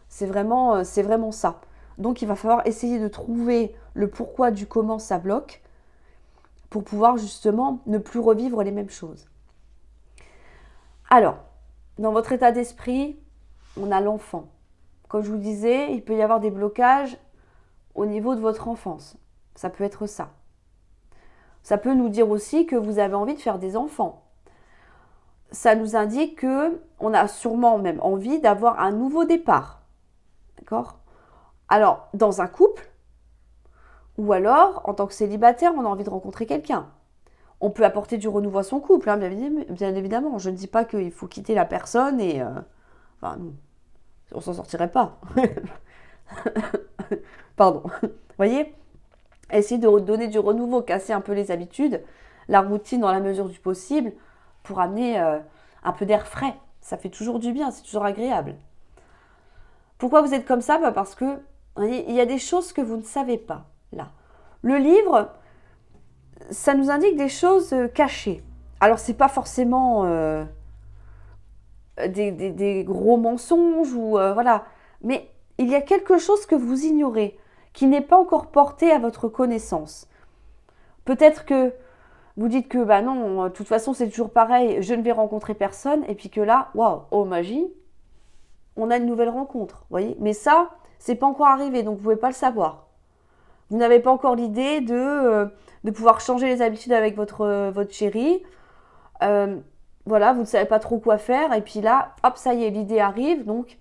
C'est vraiment ça. Donc, il va falloir essayer de trouver le pourquoi du comment ça bloque pour pouvoir justement ne plus revivre les mêmes choses. Alors, dans votre état d'esprit, on a l'enfant. Comme je vous disais, il peut y avoir des blocages au niveau de votre enfance. Ça peut être ça. Ça peut nous dire aussi que vous avez envie de faire des enfants. Ça nous indique que on a sûrement même envie d'avoir un nouveau départ. D'accord? Alors, dans un couple, ou alors, en tant que célibataire, on a envie de rencontrer quelqu'un. On peut apporter du renouveau à son couple, hein, bien évidemment. Je ne dis pas qu'il faut quitter la personne et... enfin, non, on s'en sortirait pas. Pardon. Vous voyez? Essayer de donner du renouveau, casser un peu les habitudes, la routine dans la mesure du possible, pour amener un peu d'air frais. Ça fait toujours du bien, c'est toujours agréable. Pourquoi vous êtes comme ça? Parce que il y a des choses que vous ne savez pas, là. Le livre, ça nous indique des choses cachées. Alors, c'est pas forcément des gros mensonges ou voilà. Mais il y a quelque chose que vous ignorez, qui n'est pas encore porté à votre connaissance. Peut-être que vous dites que bah non, de toute façon c'est toujours pareil, je ne vais rencontrer personne, et puis que là, waouh, oh magie, on a une nouvelle rencontre, voyez. Mais ça, c'est pas encore arrivé, donc vous pouvez pas le savoir. Vous n'avez pas encore l'idée de pouvoir changer les habitudes avec votre chéri. Voilà, vous ne savez pas trop quoi faire, et puis là, hop, ça y est, l'idée arrive, donc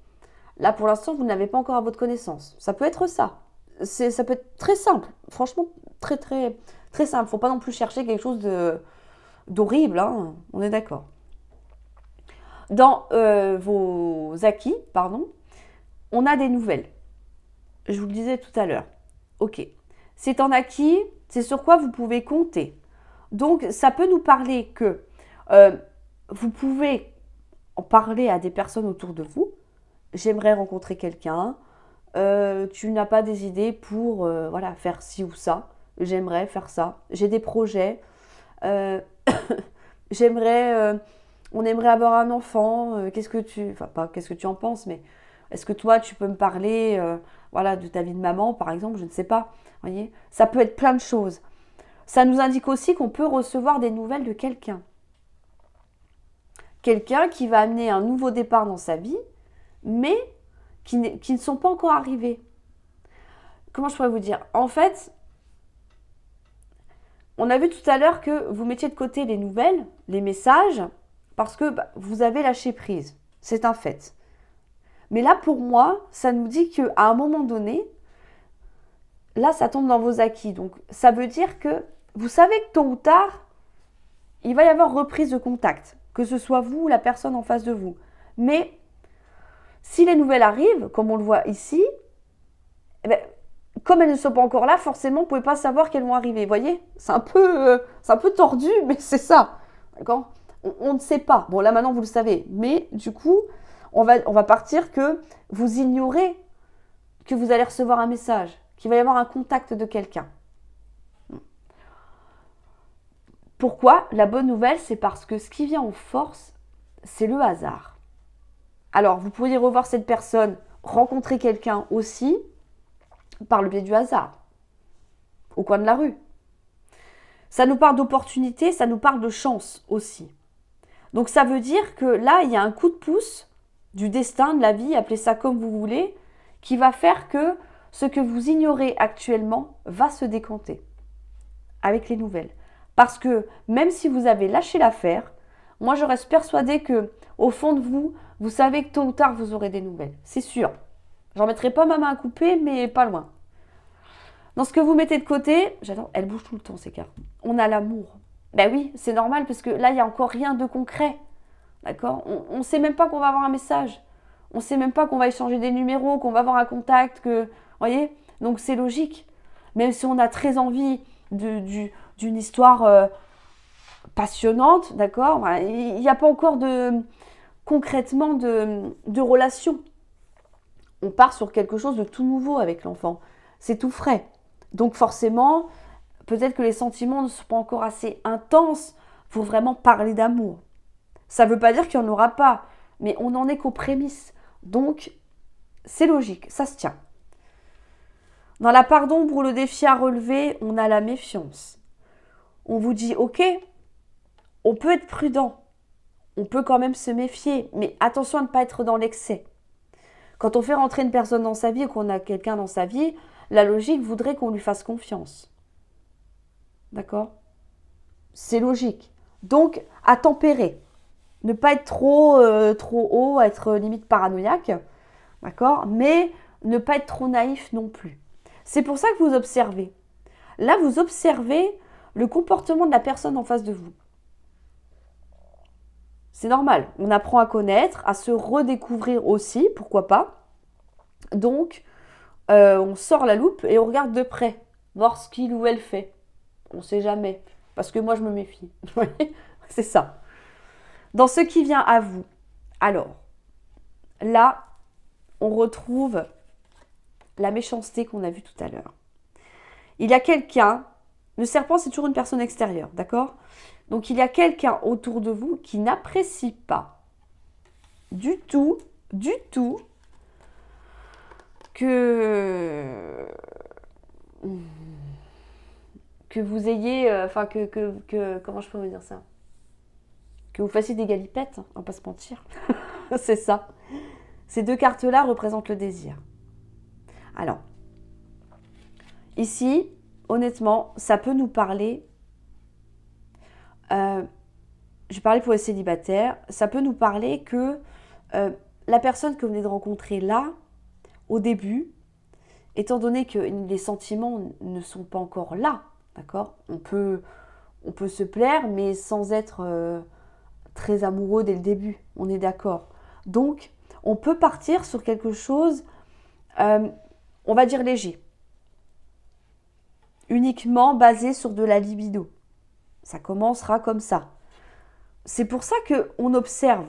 là pour l'instant vous n'avez pas encore à votre connaissance. Ça peut être ça. Ça peut être très simple, franchement très très très simple. Faut pas non plus chercher quelque chose d'horrible, hein, on est d'accord. Dans vos acquis, pardon, on a des nouvelles. Je vous le disais tout à l'heure. Ok, c'est en acquis, c'est sur quoi vous pouvez compter. Donc ça peut nous parler que vous pouvez en parler à des personnes autour de vous. J'aimerais rencontrer quelqu'un. Tu n'as pas des idées pour voilà, faire ci ou ça. J'aimerais faire ça. J'ai des projets. Euh, on aimerait avoir un enfant. Enfin pas qu'est-ce que tu en penses, mais est-ce que toi tu peux me parler, voilà, de ta vie de maman, par exemple, je ne sais pas. Voyez, ça peut être plein de choses. Ça nous indique aussi qu'on peut recevoir des nouvelles de quelqu'un. Quelqu'un qui va amener un nouveau départ dans sa vie, mais qui ne sont pas encore arrivés. Comment je pourrais vous dire? En fait, on a vu tout à l'heure que vous mettiez de côté les nouvelles, les messages, parce que vous avez lâché prise. C'est un fait. Mais là, pour moi, ça nous dit qu'à un moment donné, là, ça tombe dans vos acquis. Donc, ça veut dire que vous savez que tôt ou tard, il va y avoir reprise de contact, que ce soit vous ou la personne en face de vous. Mais si les nouvelles arrivent, comme on le voit ici, eh bien, comme elles ne sont pas encore là, forcément, vous ne pouvez pas savoir qu'elles vont arriver. Vous voyez, c'est un peu tordu, mais c'est ça. D'accord? On ne sait pas. Bon, là, maintenant, vous le savez. Mais du coup, on va partir que vous ignorez que vous allez recevoir un message, qu'il va y avoir un contact de quelqu'un. Pourquoi? La bonne nouvelle, c'est parce que ce qui vient en force, c'est le hasard. Alors, vous pourriez revoir cette personne, rencontrer quelqu'un aussi, par le biais du hasard, au coin de la rue. Ça nous parle d'opportunité, ça nous parle de chance aussi. Donc ça veut dire que là, il y a un coup de pouce du destin, de la vie, appelez ça comme vous voulez, qui va faire que ce que vous ignorez actuellement va se décanter avec les nouvelles. Parce que même si vous avez lâché l'affaire, moi je reste persuadée que au fond de vous, vous savez que tôt ou tard vous aurez des nouvelles. C'est sûr. J'en mettrai pas ma main à couper, mais pas loin. Dans ce que vous mettez de côté, j'adore, elle bouge tout le temps ces cartes. On a l'amour. Ben oui, c'est normal parce que là, il n'y a encore rien de concret. D'accord? On ne sait même pas qu'on va avoir un message. On ne sait même pas qu'on va échanger des numéros, qu'on va avoir un contact, que. Vous voyez? Donc c'est logique. Même si on a très envie d'une histoire passionnante, d'accord? Il n'y a pas encore concrètement de relation. On part sur quelque chose de tout nouveau avec l'enfant. C'est tout frais. Donc forcément, peut-être que les sentiments ne sont pas encore assez intenses pour vraiment parler d'amour. Ça ne veut pas dire qu'il n'y en aura pas, mais on n'en est qu'aux prémices. Donc, c'est logique, ça se tient. Dans la part d'ombre ou le défi à relever, on a la méfiance. On vous dit, ok, on peut être prudent, on peut quand même se méfier, mais attention à ne pas être dans l'excès. Quand on fait rentrer une personne dans sa vie ou qu'on a quelqu'un dans sa vie, la logique voudrait qu'on lui fasse confiance. D'accord? C'est logique. Donc, à tempérer. Ne pas être trop haut, être limite paranoïaque. D'accord? Mais ne pas être trop naïf non plus. C'est pour ça que vous observez. Là, vous observez le comportement de la personne en face de vous. C'est normal. On apprend à connaître, à se redécouvrir aussi, pourquoi pas. Donc, on sort la loupe et on regarde de près, voir ce qu'il ou elle fait. On ne sait jamais. Parce que moi, je me méfie. Vous voyez ? C'est ça. Dans ce qui vient à vous. Alors, là, on retrouve la méchanceté qu'on a vue tout à l'heure. Il y a quelqu'un, le serpent c'est toujours une personne extérieure, d'accord? Donc il y a quelqu'un autour de vous qui n'apprécie pas du tout que vous ayez, enfin comment je peux vous dire ça? Que vous fassiez des galipettes, on va pas se mentir. C'est ça. Ces deux cartes-là représentent le désir. Alors, ici, honnêtement, ça peut nous parler, je parlais pour les célibataires, ça peut nous parler que la personne que vous venez de rencontrer là, au début, étant donné que les sentiments ne sont pas encore là, d'accord, on peut se plaire, mais sans être très amoureux dès le début, on est d'accord. Donc, on peut partir sur quelque chose, on va dire léger. Uniquement basé sur de la libido. Ça commencera comme ça. C'est pour ça qu'on observe.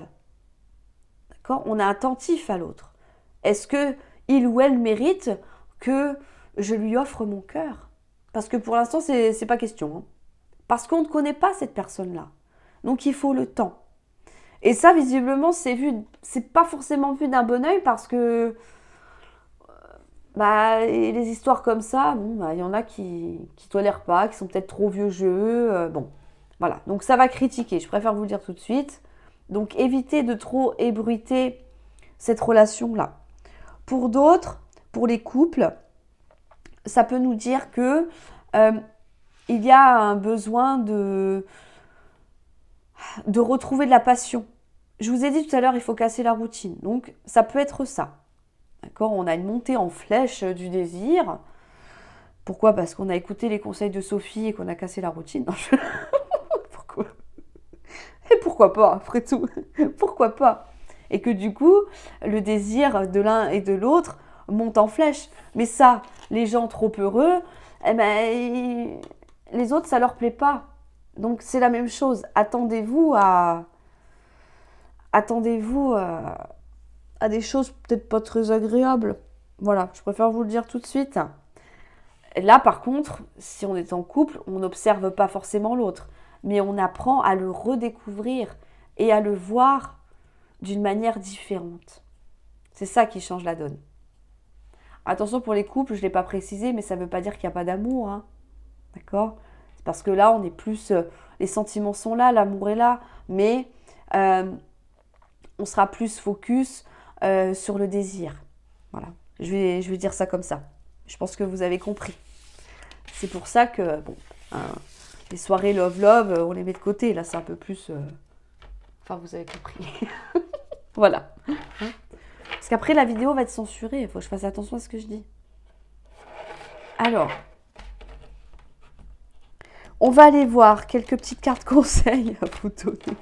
D'accord ? On est attentif à l'autre. Est-ce que il ou elle mérite que je lui offre mon cœur ? Parce que pour l'instant, c'est pas question. Hein. Parce qu'on ne connaît pas cette personne-là. Donc il faut le temps. Et ça, visiblement, c'est pas forcément vu d'un bon œil parce que les histoires comme ça, il y en a qui tolèrent pas, qui sont peut-être trop vieux jeu. Bon, voilà. Donc ça va critiquer, je préfère vous le dire tout de suite. Donc évitez de trop ébruiter cette relation-là. Pour d'autres, pour les couples, ça peut nous dire que il y a un besoin de retrouver de la passion. Je vous ai dit tout à l'heure, il faut casser la routine. Donc ça peut être ça. D'accord ? On a une montée en flèche du désir. Pourquoi ? Parce qu'on a écouté les conseils de Sophie et qu'on a cassé la routine. Non, Pourquoi ? Et pourquoi pas, après tout ? Pourquoi pas ? Et que du coup, le désir de l'un et de l'autre monte en flèche. Mais ça, les gens trop heureux, les autres, ça leur plaît pas. Donc c'est la même chose. Attendez-vous à des choses peut-être pas très agréables. Voilà, je préfère vous le dire tout de suite. Là, par contre, si on est en couple, on n'observe pas forcément l'autre, mais on apprend à le redécouvrir et à le voir d'une manière différente. C'est ça qui change la donne. Attention pour les couples, je ne l'ai pas précisé, mais ça ne veut pas dire qu'il n'y a pas d'amour. Hein. D'accord ? C'est parce que là, on est plus... les sentiments sont là, l'amour est là, mais on sera plus focus sur le désir. Voilà, je vais dire ça comme ça. Je pense que vous avez compris. C'est pour ça que, les soirées love, on les met de côté. Là, c'est un peu plus... Enfin, vous avez compris. Voilà. Hein ? Parce qu'après, la vidéo va être censurée. Il faut que je fasse attention à ce que je dis. Alors, on va aller voir quelques petites cartes conseils à vous donner.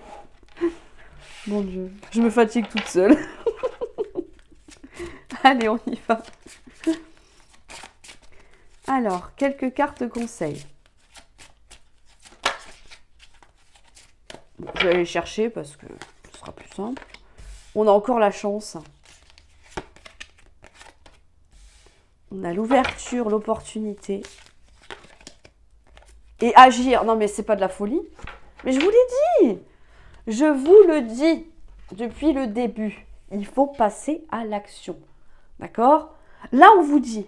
Mon Dieu, je me fatigue toute seule. Allez, on y va. Alors, quelques cartes conseils. Bon, je vais aller chercher parce que ce sera plus simple. On a encore la chance. On a l'ouverture, l'opportunité. Et agir. Non, mais c'est pas de la folie. Mais je vous l'ai dit. Je vous le dis depuis le début. Il faut passer à l'action. D'accord ? Là, on vous dit,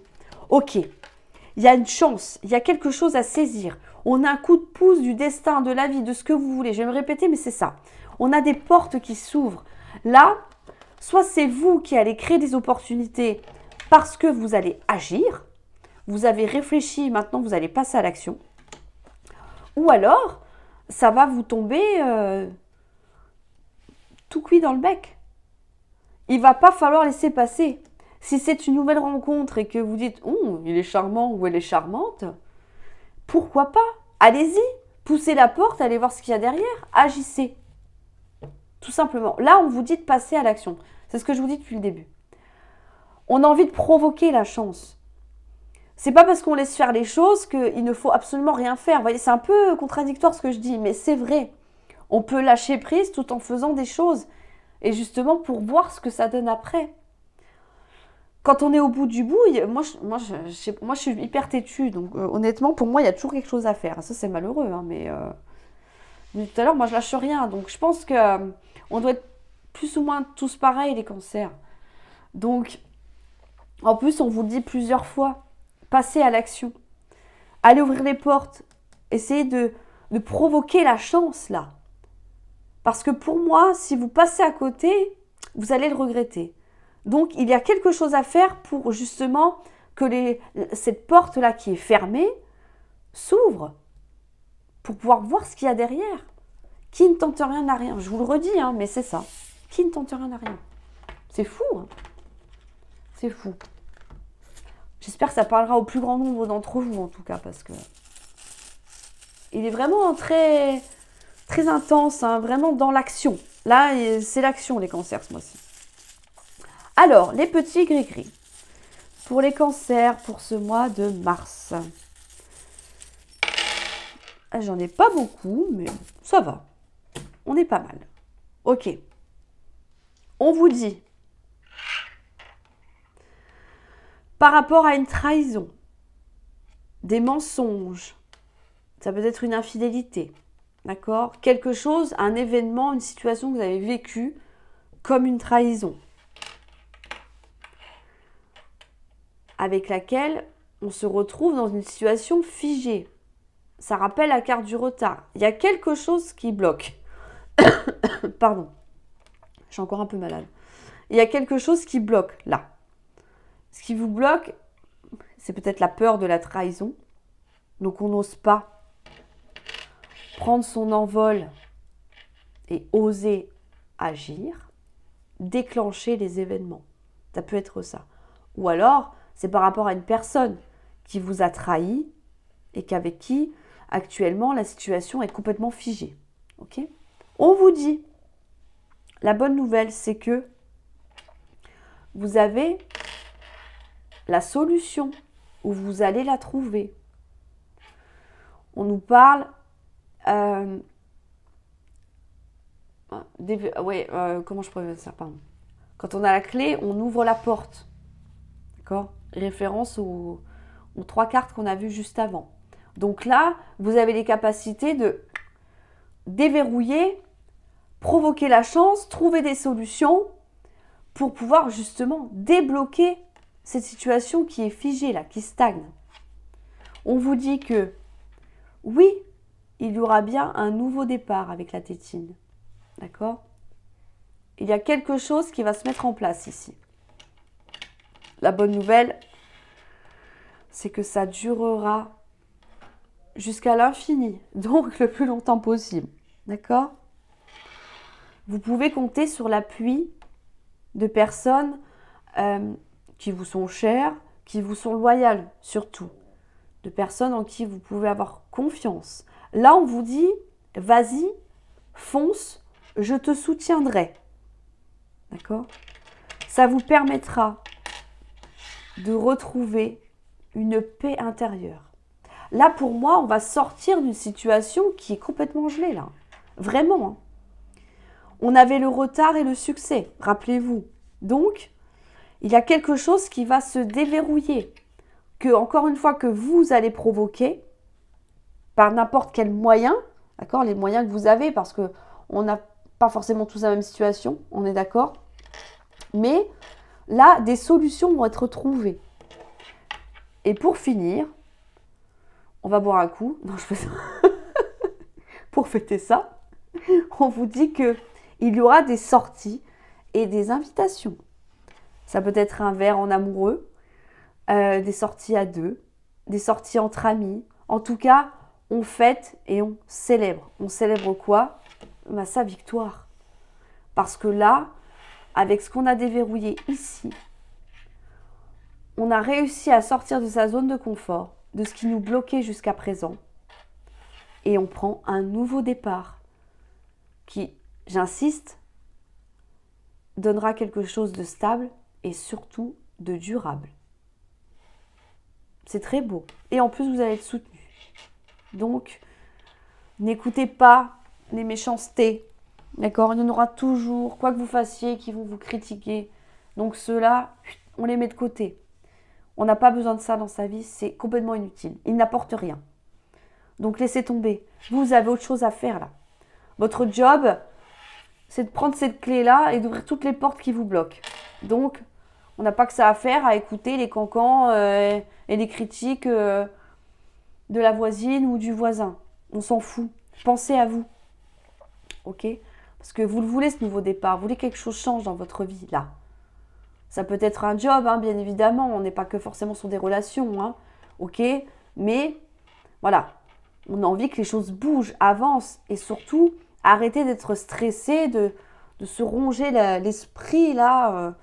ok, il y a une chance, il y a quelque chose à saisir. On a un coup de pouce du destin, de la vie, de ce que vous voulez. Je vais me répéter, mais c'est ça. On a des portes qui s'ouvrent. Là, soit c'est vous qui allez créer des opportunités parce que vous allez agir, vous avez réfléchi, maintenant vous allez passer à l'action. Ou alors, ça va vous tomber tout cuit dans le bec. Il va pas falloir laisser passer. Si c'est une nouvelle rencontre et que vous dites « Oh, il est charmant ou elle est charmante », pourquoi pas? Allez-y, poussez la porte, allez voir ce qu'il y a derrière, agissez. Tout simplement. Là, on vous dit de passer à l'action. C'est ce que je vous dis depuis le début. On a envie de provoquer la chance. C'est pas parce qu'on laisse faire les choses qu'il ne faut absolument rien faire. Vous voyez, c'est un peu contradictoire ce que je dis, mais c'est vrai. On peut lâcher prise tout en faisant des choses. Et justement pour voir ce que ça donne après. Quand on est au bout du bout, moi je suis hyper têtue. Donc honnêtement, pour moi, il y a toujours quelque chose à faire. Ça, c'est malheureux. Hein, mais tout à l'heure, moi, je lâche rien. Donc je pense que on doit être plus ou moins tous pareils, les cancers. Donc, en plus, on vous le dit plusieurs fois. Passez à l'action. Allez ouvrir les portes. Essayez de provoquer la chance, là. Parce que pour moi, si vous passez à côté, vous allez le regretter. Donc, il y a quelque chose à faire pour justement que cette porte-là qui est fermée s'ouvre. Pour pouvoir voir ce qu'il y a derrière. Qui ne tente rien n'a rien. Je vous le redis, hein, mais c'est ça. Qui ne tente rien n'a rien. C'est fou. Hein. C'est fou. J'espère que ça parlera au plus grand nombre d'entre vous, en tout cas, parce que il est vraiment très, très intense, hein, vraiment dans l'action. Là, c'est l'action, les cancers, ce mois-ci. Alors, les petits gris-gris. Pour les cancers, pour ce mois de mars. J'en ai pas beaucoup, mais ça va. On est pas mal. Ok. On vous dit, par rapport à une trahison, des mensonges, ça peut être une infidélité, d'accord? Quelque chose, un événement, une situation que vous avez vécue comme une trahison, avec laquelle on se retrouve dans une situation figée. Ça rappelle la carte du retard. Il y a quelque chose qui bloque. Pardon, je suis encore un peu malade. Il y a quelque chose qui bloque là. Ce qui vous bloque, c'est peut-être la peur de la trahison. Donc on n'ose pas prendre son envol et oser agir, déclencher les événements. Ça peut être ça. Ou alors, c'est par rapport à une personne qui vous a trahi et qu'avec qui, actuellement, la situation est complètement figée. Ok ? On vous dit, la bonne nouvelle, c'est que vous avez la solution où vous allez la trouver. On nous parle comment je pourrais dire ça, pardon. Quand on a la clé, on ouvre la porte. D'accord ? Référence aux 3 cartes qu'on a vues juste avant. Donc là, vous avez les capacités de déverrouiller, provoquer la chance, trouver des solutions pour pouvoir justement débloquer cette situation qui est figée là, qui stagne. On vous dit que oui, il y aura bien un nouveau départ avec la tétine. D'accord ? Il y a quelque chose qui va se mettre en place ici. La bonne nouvelle, c'est que ça durera jusqu'à l'infini, donc le plus longtemps possible. D'accord ? Vous pouvez compter sur l'appui de personnes qui vous sont chères, qui vous sont loyales surtout. De personnes en qui vous pouvez avoir confiance. Là, on vous dit, vas-y, fonce, je te soutiendrai. D'accord ? Ça vous permettra de retrouver une paix intérieure. Là, pour moi, on va sortir d'une situation qui est complètement gelée, là. Vraiment. Hein. On avait le retard et le succès, rappelez-vous. Donc, il y a quelque chose qui va se déverrouiller. Que, encore une fois, que vous allez provoquer par n'importe quel moyen, d'accord, les moyens que vous avez, parce qu'on n'a pas forcément tous la même situation, on est d'accord, mais là, des solutions vont être trouvées. Et pour finir, on va boire un coup, non, je fais ça. Pour fêter ça, on vous dit qu'il y aura des sorties et des invitations. Ça peut être un verre en amoureux, des sorties à deux, des sorties entre amis. En tout cas, on fête et on célèbre. On célèbre quoi? Sa victoire. Parce que là, avec ce qu'on a déverrouillé ici, on a réussi à sortir de sa zone de confort, de ce qui nous bloquait jusqu'à présent. Et on prend un nouveau départ qui, j'insiste, donnera quelque chose de stable et surtout de durable. C'est très beau. Et en plus, vous allez être soutenu. Donc, n'écoutez pas les méchancetés. D'accord? Il y en aura toujours, quoi que vous fassiez, qui vont vous critiquer. Donc ceux-là, on les met de côté. On n'a pas besoin de ça dans sa vie, c'est complètement inutile. Ils n'apportent rien. Donc laissez tomber. Vous avez autre chose à faire là. Votre job, c'est de prendre cette clé-là et d'ouvrir toutes les portes qui vous bloquent. Donc, on n'a pas que ça à faire à écouter les cancans et les critiques de la voisine ou du voisin. On s'en fout. Pensez à vous. Ok? Parce que vous le voulez ce nouveau départ. Vous voulez que quelque chose change dans votre vie là. Ça peut être un job, hein, bien évidemment. On n'est pas que forcément sur des relations. Hein, ok? Mais voilà. On a envie que les choses bougent, avancent. Et surtout, arrêtez d'être stressé, de se ronger l'esprit là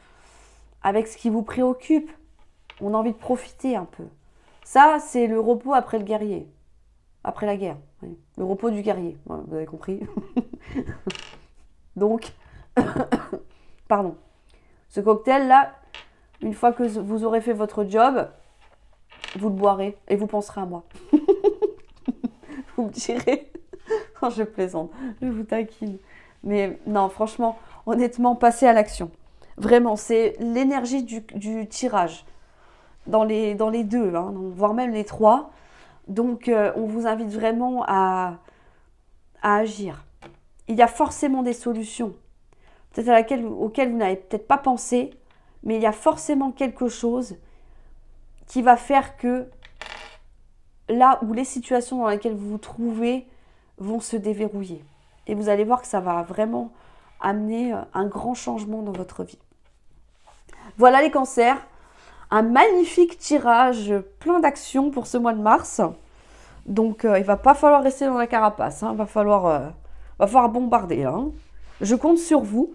avec ce qui vous préoccupe. On a envie de profiter un peu. Ça, c'est le repos après le guerrier. Après la guerre. Oui. Le repos du guerrier. Ouais, vous avez compris. Donc, pardon. Ce cocktail-là, une fois que vous aurez fait votre job, vous le boirez et vous penserez à moi. Vous me direz... Non, je plaisante, je vous taquine. Mais non, franchement, honnêtement, passez à l'action. Vraiment, c'est l'énergie du tirage. Dans les deux, hein, voire même les trois. Donc, on vous invite vraiment à agir. Il y a forcément des solutions. Peut-être auxquelles vous n'avez peut-être pas pensé, mais il y a forcément quelque chose qui va faire que là où les situations dans lesquelles vous vous trouvez vont se déverrouiller. Et vous allez voir que ça va vraiment amener un grand changement dans votre vie. Voilà les cancers. Un magnifique tirage plein d'actions pour ce mois de mars. Donc il va pas falloir rester dans la carapace. Hein. Va falloir bombarder. Là, hein. Je compte sur vous.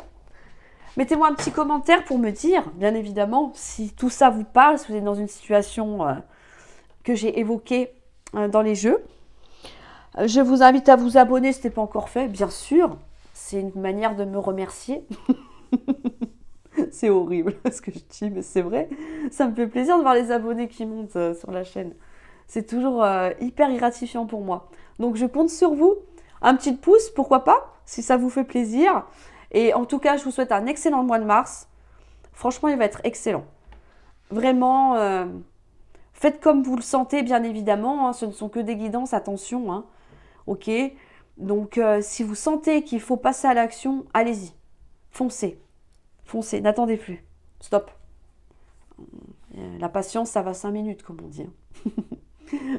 Mettez-moi un petit commentaire pour me dire, bien évidemment, si tout ça vous parle, si vous êtes dans une situation que j'ai évoquée dans les jeux. Je vous invite à vous abonner si ce n'est pas encore fait, bien sûr. C'est une manière de me remercier. C'est horrible ce que je dis, mais c'est vrai. Ça me fait plaisir de voir les abonnés qui montent sur la chaîne. C'est toujours hyper gratifiant pour moi. Donc je compte sur vous. Un petit pouce, pourquoi pas, si ça vous fait plaisir. Et en tout cas, je vous souhaite un excellent mois de mars. Franchement, il va être excellent. Vraiment, faites comme vous le sentez, bien évidemment. Hein, ce ne sont que des guidances, attention. Hein, ok? Donc, si vous sentez qu'il faut passer à l'action, allez-y. Foncez. Foncez, n'attendez plus. Stop. La patience, ça va 5 minutes, comme on dit.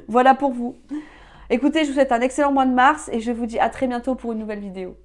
Voilà pour vous. Écoutez, je vous souhaite un excellent mois de mars et je vous dis à très bientôt pour une nouvelle vidéo.